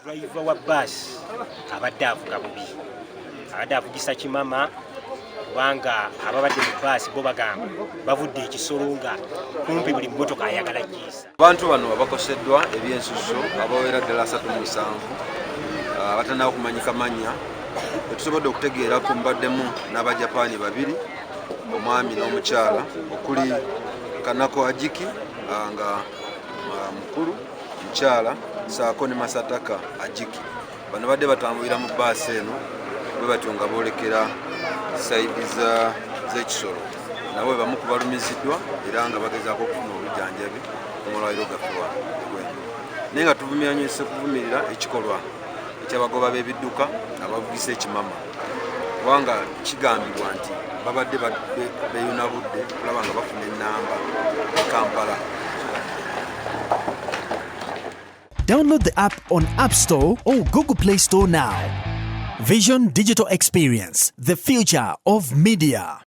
driver wa bbaasi abadde avuga bubi, abadde avugisa kimama kubanga ababadde mu bbaasi bo bagamba bavudde ekisolo nga kumpi buli mmotoka ayagala kiisa. Abantu bano abakoseddwa ebyensusso abawera ddala 37 abatannaba kumanyika mannya tetusobodde okutegeera ku mbaddemu n'abajapaani 2 omwami n'omukyala okuli Kanako Ajiki nga mukulu mukyala saako ne Masataka Ajiki. Bano badde batambulira mu bbaasi eno bwe batyo nga boolekera sayidi z'ekisolo nabo bamu ku balumiziddwa era nga bagezaako okufuna obujjanjabi mu malwaliro gaffe wano. Naye nga tuvumira kuvumirira ekikolwa ekyabagoba b'ebidduka abavugisa ekimama kubanga kigambibwa nti babadde beeyunabudde kulaba nga bafuna ennamba e Kampala. Download the app on App Store or Google Play Store now. Vision Digital Experience, the future of media.